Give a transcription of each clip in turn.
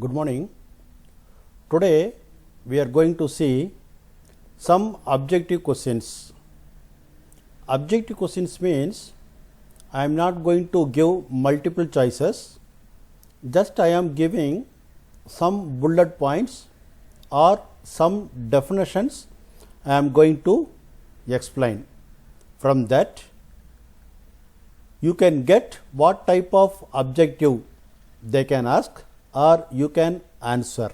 Good morning. Today we are going to see some objective questions. Objective questions means I am not going to give multiple choices, just I am giving some bullet points or some definitions I am going to explain. From that you can get what type of objective they can ask or you can answer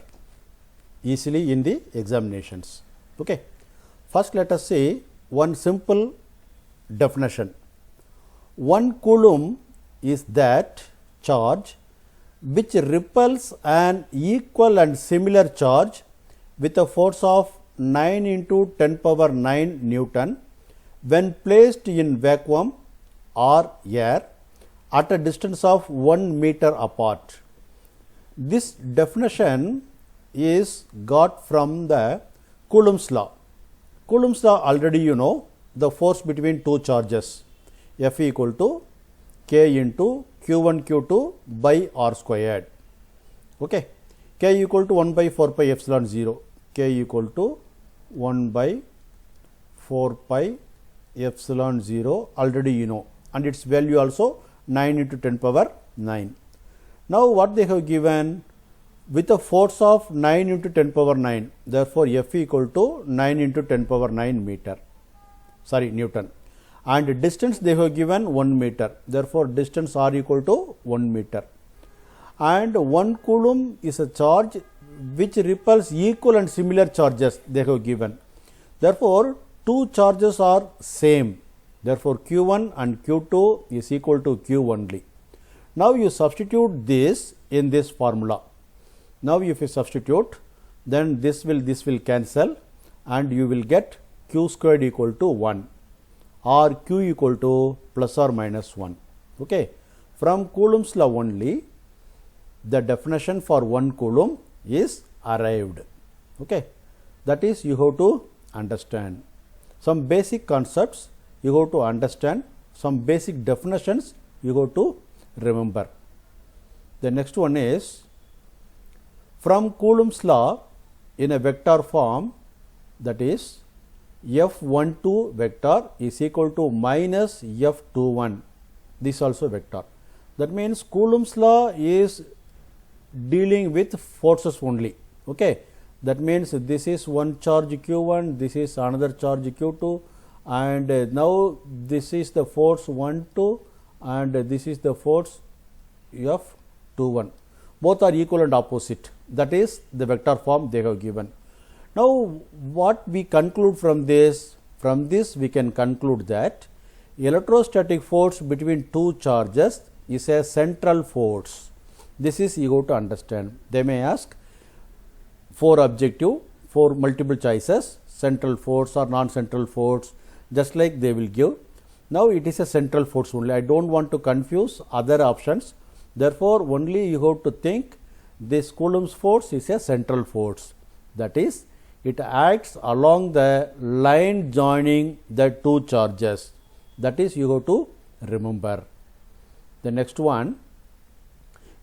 easily in the examinations. Okay. First let us see one simple definition. 1 coulomb is that charge which repels an equal and similar charge with a force of 9 into 10 power 9 Newton when placed in vacuum or air at a distance of 1 meter apart. This definition is got from the Coulomb's law. Coulomb's law already you know, the force between two charges F equal to K into Q1 Q2 by R squared. Okay. K equal to 1 by 4 pi epsilon 0, K equal to 1 by 4 pi epsilon 0 already you know, and its value also 9 into 10 power 9. Now what they have given with a force of 9 into 10 power 9, therefore F equal to 9 into 10 power 9 Newton, and distance they have given 1 meter, therefore distance R equal to 1 meter, and 1 coulomb is a charge which repels equal and similar charges they have given, therefore two charges are same, therefore Q1 and Q2 is equal to Q only. Now you substitute this in this formula. Now if you substitute, then this will cancel and you will get Q squared equal to 1 or Q equal to plus or minus 1. Okay. From Coulomb's law only, the definition for 1 coulomb is arrived. Okay. That is, you have to understand some basic concepts, you have to understand some basic definitions, you have to remember. The next one is from Coulomb's law in a vector form, that is F12 vector is equal to minus F21, this also vector. That means Coulomb's law is dealing with forces only. Okay. That means this is one charge Q1, this is another charge Q2, and now this is the force 1, 2 and this is the force F21. Both are equal and opposite. That is the vector form they have given. Now what we conclude from this? From this we can conclude that electrostatic force between two charges is a central force. This is you have to understand. They may ask 4 objective, 4 multiple choices, central force or non-central force, just like they will give. Now it is a central force only. I don't want to confuse other options. Therefore only you have to think this Coulomb's force is a central force. That is, it acts along the line joining the two charges. That is, you have to remember. The next one,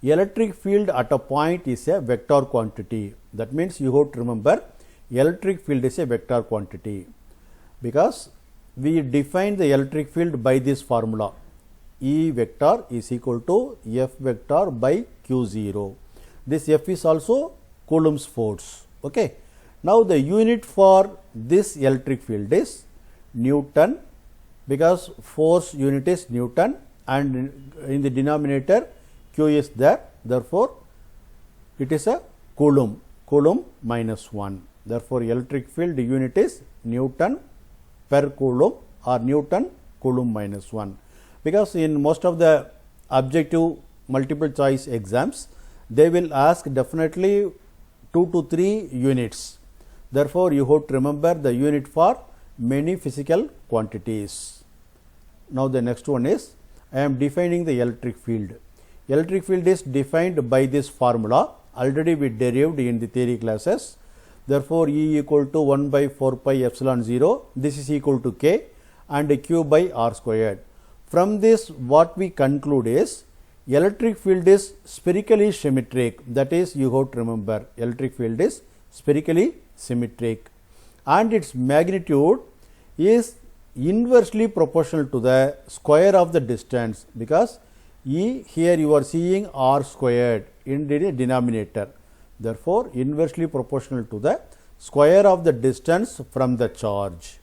electric field at a point is a vector quantity. That means you have to remember electric field is a vector quantity, because we define the electric field by this formula. E vector is equal to F vector by Q0. This F is also Coulomb's force. Okay. Now the unit for this electric field is Newton, because force unit is Newton and in the denominator Q is there. Therefore it is a Coulomb, Coulomb minus 1. Therefore electric field unit is Newton per Coulomb or Newton Coulomb minus 1. Because in most of the objective multiple choice exams, they will ask definitely 2 to 3 units. Therefore you have to remember the unit for many physical quantities. Now the next one is, I am defining the electric field. Electric field is defined by this formula, already we derived in the theory classes. Therefore E equal to 1 by 4 pi epsilon 0, this is equal to K and Q by R squared. From this what we conclude is electric field is spherically symmetric, that is you have to remember electric field is spherically symmetric and its magnitude is inversely proportional to the square of the distance, because E here you are seeing r squared in the denominator. Therefore, inversely proportional to the square of the distance from the charge.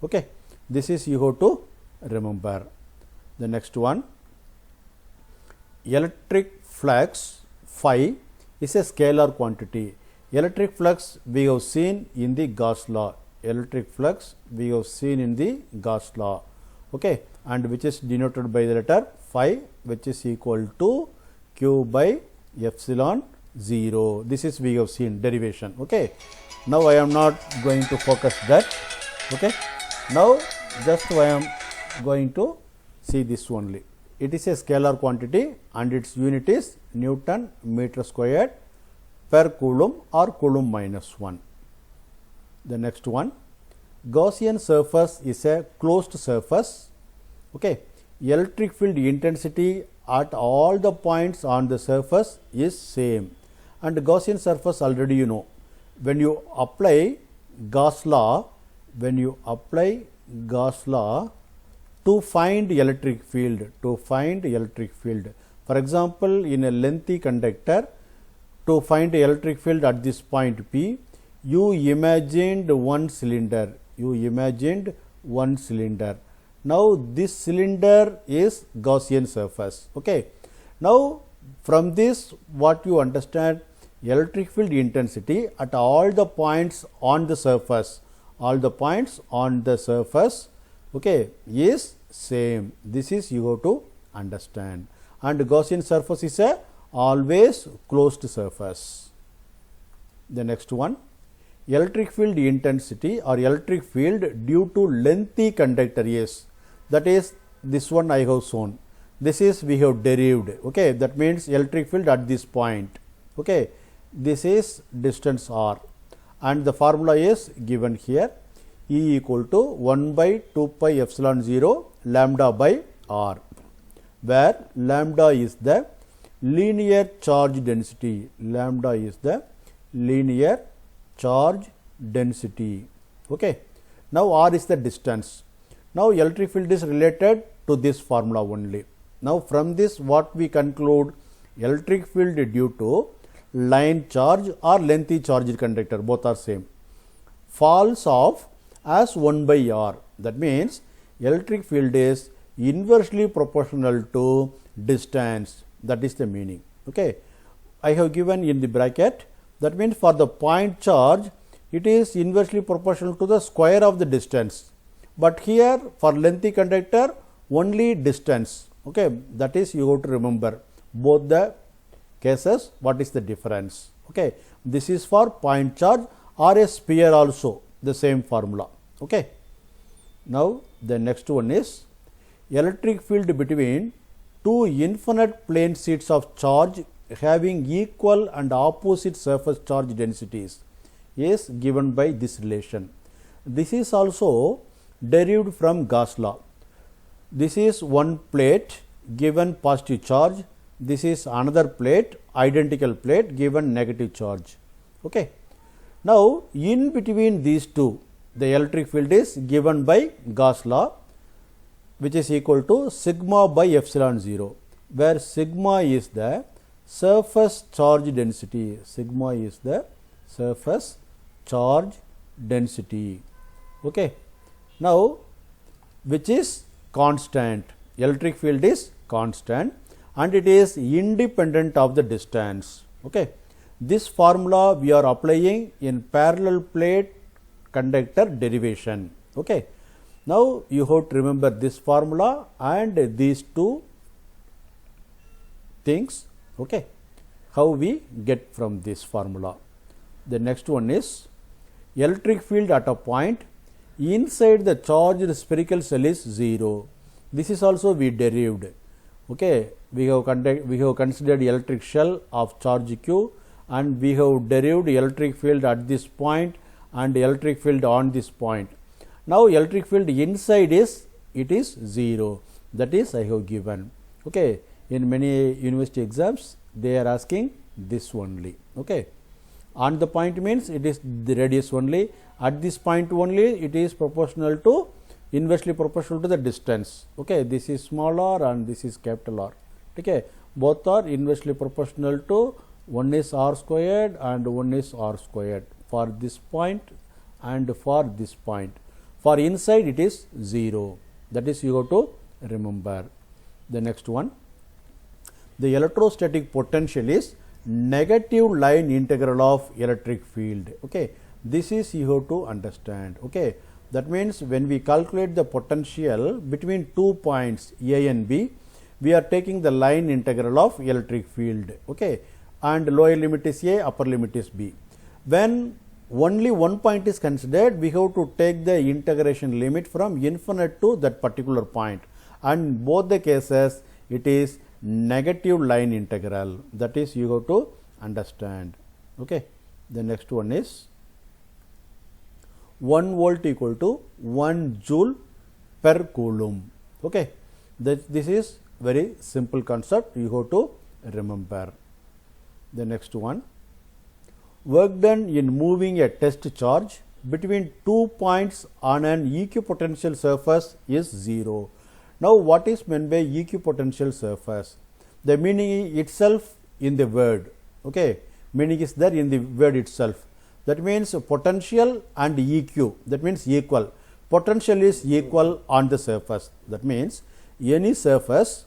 Okay. This is you have to remember. The next one, electric flux phi is a scalar quantity. Electric flux we have seen in the Gauss law. Electric flux we have seen in the Gauss law, okay, and which is denoted by the letter phi, which is equal to q by epsilon 0. This is we have seen derivation. Okay. Now I am not going to focus that. Okay. Now just I am going to see this only. It is a scalar quantity and its unit is Newton meter squared per coulomb or coulomb minus 1. The next one, Gaussian surface is a closed surface. Okay. Electric field intensity at all the points on the surface is same, and Gaussian surface already you know. When you apply Gauss law, to find electric field, for example, in a lengthy conductor, to find electric field at this point P, you imagined one cylinder. Now this cylinder is Gaussian surface. Okay. Now from this what you understand, electric field intensity at all the points on the surface, okay, is same. This is you have to understand, and Gaussian surface is a always closed surface. The next one, electric field intensity or electric field due to lengthy conductor is, that is this one I have shown. This is we have derived. Okay, that means electric field at this point. Okay, this is distance r, and the formula is given here. E equal to 1 by 2 pi epsilon 0 lambda by r, where lambda is the linear charge density. Okay. Now r is the distance. Now electric field is related to this formula only. Now from this what we conclude, electric field due to line charge or lengthy charged conductor, both are same, falls off as 1 by r. That means electric field is inversely proportional to distance. That is the meaning. Okay. I have given in the bracket, that means for the point charge it is inversely proportional to the square of the distance, but here for lengthy conductor only distance. Okay. That is you have to remember both the cases, what is the difference. Okay. This is for point charge or a sphere also, the same formula. Okay. Now the next one is electric field between two infinite plane sheets of charge having equal and opposite surface charge densities is given by this relation. This is also derived from Gauss law. This is one plate given positive charge, this is another plate, identical plate, given negative charge. Okay. Now in between these two, the electric field is given by Gauss law, which is equal to sigma by epsilon 0, where sigma is the surface charge density. Okay. Now which is constant, electric field is constant and it is independent of the distance. Okay. This formula we are applying in parallel plate conductor derivation. Okay. Now you have to remember this formula and these two things. Okay. How we get from this formula. The next one is electric field at a point inside the charged spherical cell is 0. This is also we derived. Okay. We have considered electric shell of charge q and we have derived electric field at this point and electric field on this point. Now electric field inside is, it is 0, that is I have given. Okay. in many university exams they are asking this only. Okay. On the point means it is the radius only, at this point only it is proportional to, inversely proportional to the distance. Okay. This is small r and this is capital R. Okay. Both are inversely proportional to, one is r squared and one is r squared for this point and for this point. For inside it is 0, that is you have to remember. The next one, the electrostatic potential is negative line integral of electric field. Okay. This is you have to understand. Okay. That means when we calculate the potential between 2 points A and B, we are taking the line integral of electric field. Okay. And lower limit is A, upper limit is B. When only one point is considered, we have to take the integration limit from infinite to that particular point, and in both the cases it is negative line integral, that is you have to understand. Okay. The next one is 1 volt equal to 1 joule per coulomb. Okay. This is very simple concept, you have to remember. The next one, work done in moving a test charge between 2 points on an equipotential surface is 0. Now, what is meant by equipotential surface? The meaning itself in the word. Okay. Meaning is there in the word itself. That means potential and EQ, that means equal. Potential is equal on the surface. That means any surface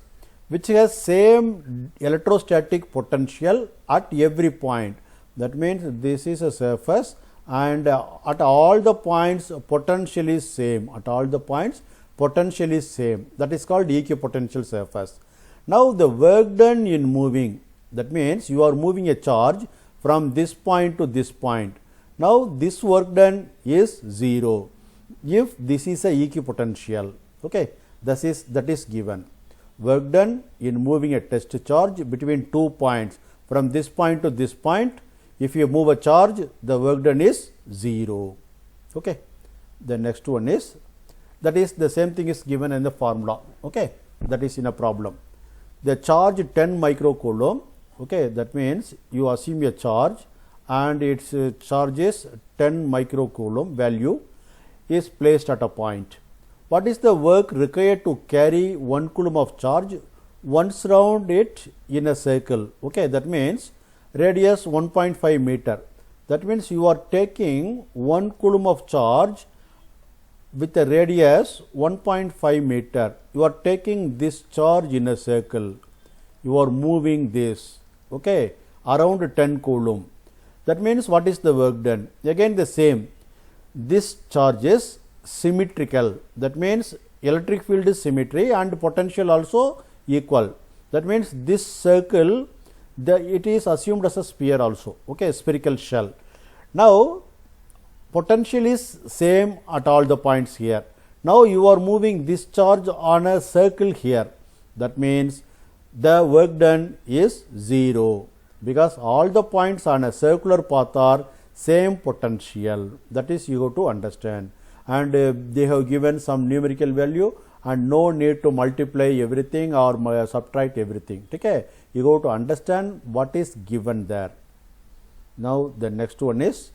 which has same electrostatic potential at every point. That means this is a surface and at all the points potential is same, at all the points potential is same, that is called equipotential surface. Now, the work done in moving, that means you are moving a charge from this point to this point. Now, this work done is 0 if this is a equipotential. Okay. That is given. Work done in moving a test charge between 2 points from this point to this point, if you move a charge, the work done is 0. Okay. The next one is, that is the same thing is given in the formula. Okay. That is in a problem. The charge 10 microcoulomb. Okay. That means you assume a charge and its charge is 10 microcoulomb value is placed at a point. What is the work required to carry 1 coulomb of charge once round it in a circle? Okay. That means radius 1.5 meter. That means you are taking 1 coulomb of charge with a radius 1.5 meter. You are taking this charge in a circle. You are moving this, okay, around 10 coulomb. That means what is the work done? Again the same. This charge is symmetrical. That means electric field is symmetry and potential also equal. That means this circle, it is assumed as a sphere also, okay, spherical shell. Now, potential is same at all the points here. Now, you are moving this charge on a circle here. That means the work done is 0 because all the points on a circular path are same potential. That is you have to understand. And they have given some numerical value and no need to multiply everything or subtract everything. Okay. You have to understand what is given there. Now, the next one is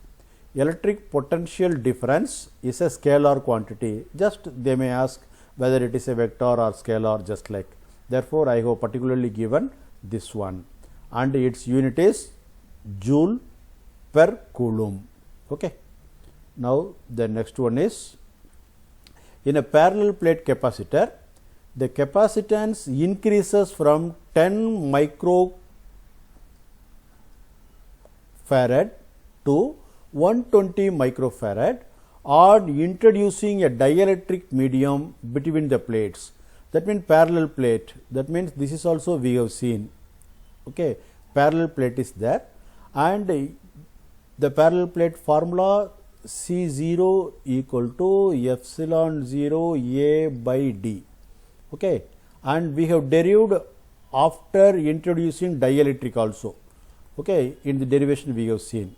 electric potential difference is a scalar quantity. Just they may ask whether it is a vector or scalar, just like. Therefore, I have particularly given this one and its unit is joule per coulomb. Okay. Now, the next one is in a parallel plate capacitor, the capacitance increases from 10 microfarad to 120 microfarad on introducing a dielectric medium between the plates. That means parallel plate. That means this is also we have seen. Okay, parallel plate is there, and the parallel plate formula C0 equal to epsilon 0 A by D. Okay, and we have derived after introducing dielectric also. Okay, in the derivation we have seen.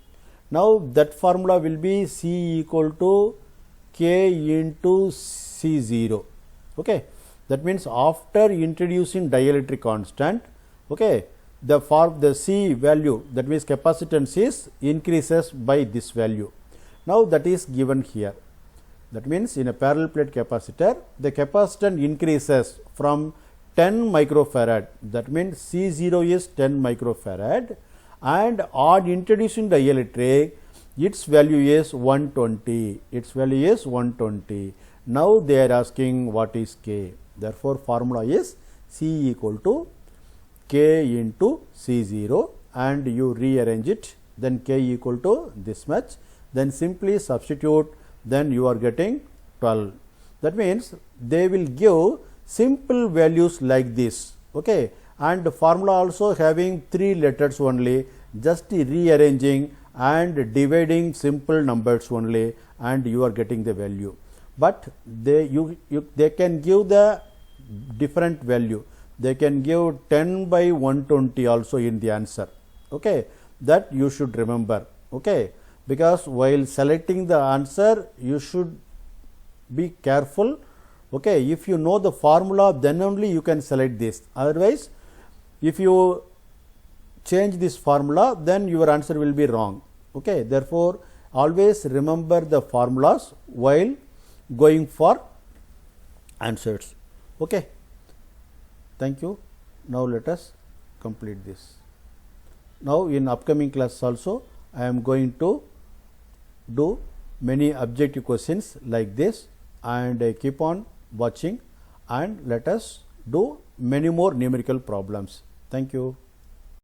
Now, that formula will be C equal to K into C0. Okay, That means after introducing dielectric constant, okay, the C value, that means capacitance is increases by this value. Now that is given here. That means in a parallel plate capacitor, the capacitance increases from 10 microfarad, that means C0 is 10 microfarad, and on introducing dielectric, its value is 120. Its value is 120. Now they are asking what is K. Therefore, formula is C equal to K into C0, and you rearrange it, then K equal to this much, then simply substitute, then you are getting 12. That means they will give simple values like this, okay, and the formula also having 3 letters only, just rearranging and dividing simple numbers only, and you are getting the value. But they can give the different value. They can give 10 by 120 also in the answer, okay, that you should remember, okay, because while selecting the answer you should be careful, okay. If you know the formula, then only you can select this. Otherwise, if you change this formula, then your answer will be wrong, okay. Therefore, always remember the formulas while going for answers, okay. Thank you. Now let us complete this. Now in upcoming class also I am going to do many objective questions like this, and keep on watching, and let us do many more numerical problems. Thank you.